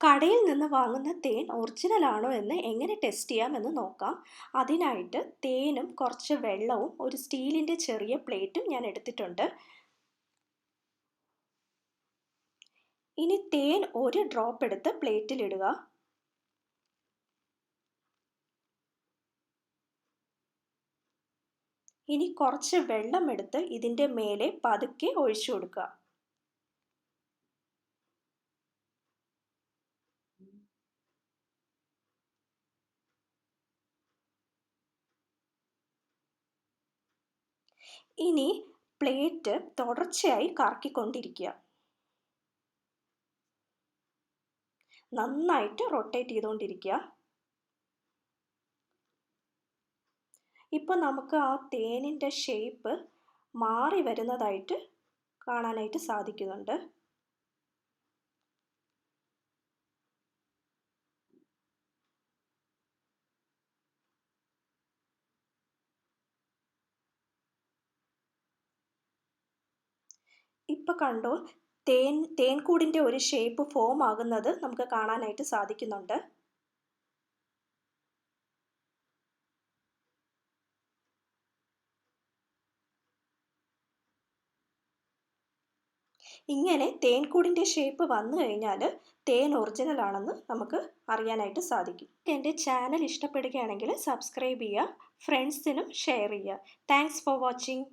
കടയിൽ നിന്ന് വാങ്ങുന്ന തേൻ ഒറിജിനൽ ആണോ എന്ന് എങ്ങനെ ടെസ്റ്റ് ചെയ്യാമെന്ന് നോക്കാം. അതിനായിട്ട് തേനും കുറച്ച് വെള്ളവും ഒരു സ്റ്റീലിൻ്റെ ചെറിയ പ്ലേറ്റും ഞാൻ എടുത്തിട്ടുണ്ട്. ഇനി തേൻ ഒരു ഡ്രോപ്പ് എടുത്ത് പ്ലേറ്റിലിടുക. ഇനി കുറച്ച് വെള്ളം എടുത്ത് ഇതിൻ്റെ മേലെ പതുക്കെ ഒഴിച്ചു കൊടുക്കുക. ഇനി പ്ലേറ്റ് തുടർച്ചയായി കറക്കിക്കൊണ്ടിരിക്കുക. നന്നായിട്ട് റൊട്ടേറ്റ് ചെയ്തുകൊണ്ടിരിക്കുക. ഇപ്പോൾ നമുക്ക് ആ തേനിൻ്റെ ഷേപ്പ് മാറി വരുന്നതായിട്ട് കാണാനായിട്ട് സാധിക്കുന്നുണ്ട്. ഇപ്പോൾ കണ്ടോ, തേൻകൂടിൻ്റെ ഒരു ഷേപ്പ് ഫോം ആകുന്നത് നമുക്ക് കാണാനായിട്ട് സാധിക്കുന്നുണ്ട്. ഇങ്ങനെ തേൻകൂടിൻ്റെ ഷേപ്പ് വന്നു കഴിഞ്ഞാൽ തേൻ ഒറിജിനൽ ആണെന്ന് നമുക്ക് അറിയാനായിട്ട് സാധിക്കും. എൻ്റെ ചാനൽ ഇഷ്ടപ്പെടുകയാണെങ്കിൽ സബ്സ്ക്രൈബ് ചെയ്യുക, ഫ്രണ്ട്സിനും ഷെയർ ചെയ്യുക. Thanks for watching.